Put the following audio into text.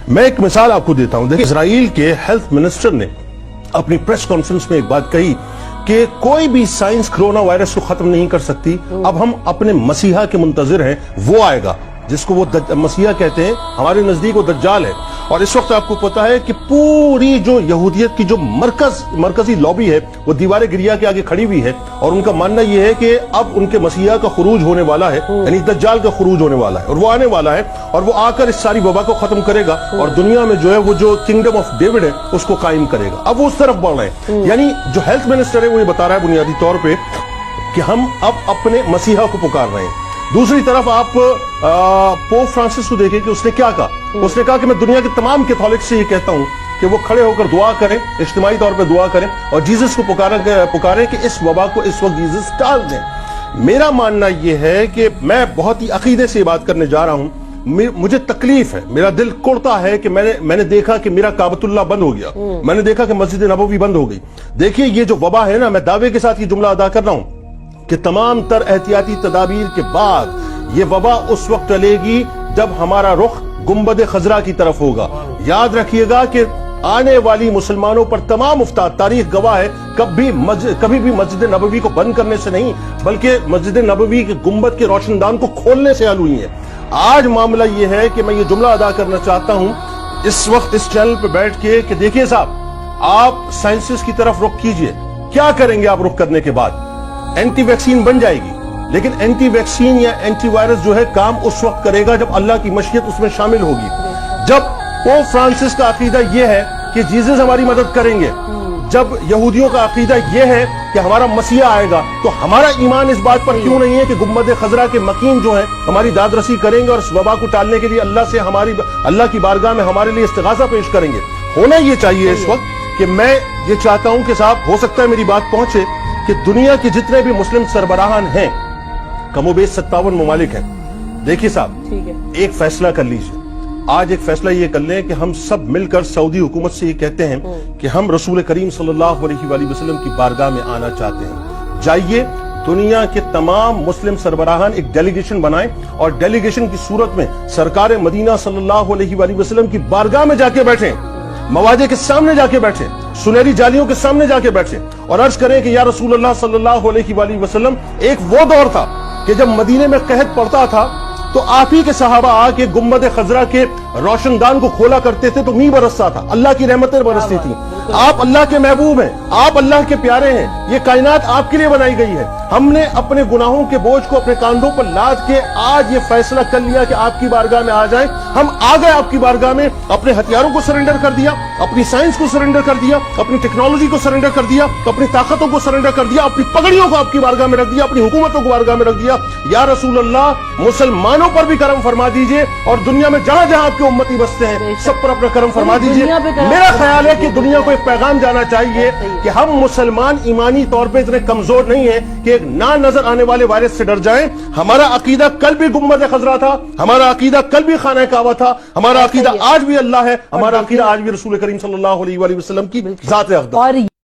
मैं एक मिसाल आपको देता हूं। देखिए, इजराइल के हेल्थ मिनिस्टर ने अपनी प्रेस कॉन्फ्रेंस में एक बात कही कि कोई भी साइंस कोरोना वायरस को खत्म नहीं कर सकती। अब हम अपने मसीहा के मुंतजिर हैं, वो आएगा जिसको वो मसीहा कहते हैं, हमारे नजदीक वो दज्जाल है। और इस वक्त आपको पता है कि पूरी जो यहूदियत की जो मरकजी लॉबी है वो दीवार गिरिया के आगे खड़ी हुई है और उनका मानना यह है कि अब उनके मसीहा का खुरूज होने वाला है, यानी दज्जाल का खुरूज होने वाला है और वो आने वाला है और वो आकर इस सारी वबा को खत्म करेगा और दुनिया में जो है वो जो किंगडम ऑफ डेविड है उसको कायम करेगा। अब वो उस तरफ बढ़ रहे हैं। यानी जो हेल्थ मिनिस्टर है वो ये बता रहा है बुनियादी तौर पर कि हम अब अपने मसीहा को पुकार रहे हैं। दूसरी तरफ आप पोप फ्रांसिस को देखें कि उसने क्या कहा। उसने कहा कि मैं दुनिया के तमाम कैथोलिक से ये कहता हूं कि वो खड़े होकर दुआ करें, इज्तिमाई तौर पे दुआ करें और जीसस को पुकारें कि इस वबा को इस वक्त जीसस टाल दें। मेरा मानना ये है कि मैं बहुत ही अकीदे से बात करने जा रहा हूं। मुझे तकलीफ है, मेरा दिल कुड़ता है कि मैंने देखा कि मेरा काबतुल्लाह बंद हो गया, मैंने देखा कि मस्जिद नबवी बंद हो गई। देखिए, ये जो वबा है ना, मैं दावे के साथ ये जुमला अदा कर रहा हूं कि तमाम तर एहतियाती तदाबीर के बाद ये वबा उस वक्त टलेगी जब हमारा रुख गुंबद खजरा की तरफ होगा। याद रखिएगा कि आने वाली मुसलमानों पर तमाम उफ्ताद, तारीख गवाह है, कभी भी मस्जिद नबवी को बंद करने से नहीं बल्कि मस्जिद नबवी के गुंबद के रोशनदान को खोलने से हल हुई है। आज मामला ये है कि मैं ये जुमला अदा करना चाहता हूं इस वक्त इस चैनल पर बैठ के कि देखिए साहब, आप साइंसिस की तरफ रुख कीजिए। क्या करेंगे आप रुख करने के बाद? एंटी वैक्सीन बन जाएगी, लेकिन एंटी वैक्सीन या एंटी वायरस जो है काम उस वक्त करेगा जब अल्लाह की मशीयत उसमें शामिल होगी। जब पोप फ्रांसिस का अकीदा यह है कि जीसस हमारी मदद करेंगे, जब यहूदियों का अकीदा यह है कि हमारा मसीहा आएगा, तो हमारा ईमान इस बात पर क्यों नहीं है कि गुंबद खजरा के मकीन जो है हमारी दादरसी करेंगे और इस वबा को टालने के लिए अल्लाह की बारगाह में हमारे लिए इस्तिगासा पेश करेंगे। होना यह चाहिए इस वक्त कि मैं ये चाहता हूं कि साहब, हो सकता है मेरी बात पहुंचे कि दुनिया के जितने भी मुस्लिम सरबराहान हैं, कमोबेश 57 ममालिक हैं। देखिए साहब, एक फैसला कर लीजिए। आज एक फैसला ये कर लें कि हम सब मिलकर सऊदी हुकूमत से ये कहते हैं कि हम रसूल करीम सल्लल्लाहु अलैहि वसल्लम की बारगाह में आना चाहते हैं। जाइए, दुनिया के तमाम मुस्लिम सरबराहान एक डेलीगेशन बनाएं और डेलीगेशन की सूरत में सरकार मदीना सल्लल्लाहु अलैहि वसल्लम की बारगाह में जाके बैठें, मवाजे के सामने जाके बैठे, सुनहरी जालियों के सामने जाके बैठे और अर्ज करें कि या रसूल अल्लाह सल्लल्लाहु अलैहि वसल्लम, एक वो दौर था कि जब मदीने में कहत पड़ता था तो आप ही के सहाबा आके गुंबद खजरा के रोशनदान को खोला करते थे तो मींह बरसता था, अल्लाह की रहमतें बरसती थी। आप अल्लाह के महबूब हैं, आप अल्लाह के प्यारे हैं, ये कायनात आपके लिए बनाई गई है। हमने अपने गुनाहों के बोझ को अपने कांधों पर लाद के आज ये फैसला कर लिया कि आपकी बारगाह में आ जाएं। हम आ गए आपकी बारगाह में, अपने हथियारों को सरेंडर कर दिया, अपनी साइंस को सरेंडर कर दिया, अपनी टेक्नोलॉजी को सरेंडर कर दिया, अपनी ताकतों को सरेंडर कर दिया, अपनी पगड़ियों को आपकी बारगाह में रख दिया, अपनी हुकूमतों को बारगाह में रख दिया। या रसूल अल्लाह, मुसलमानों पर भी करम फरमा दीजिए और दुनिया में जहां जहां आपके उम्मती बसते हैं सब पर अपना करम फरमा दीजिए। मेरा ख्याल है कि दुनिया को एक पैगाम जाना चाहिए कि हम मुसलमान ईमानी तौर पे इतने कमजोर नहीं है कि एक ना नजर आने वाले वायरस से डर जाएं। हमारा अकीदा कल भी गुंबद खजरा था, हमारा अकीदा कल भी खाना काबा था, हमारा अकीदा आज भी अल्लाह है, हमारा अकीदा आज भी रसूल करीम सल्लल्लाहु अलैहि वसल्लम की जात-ए-अक़दस।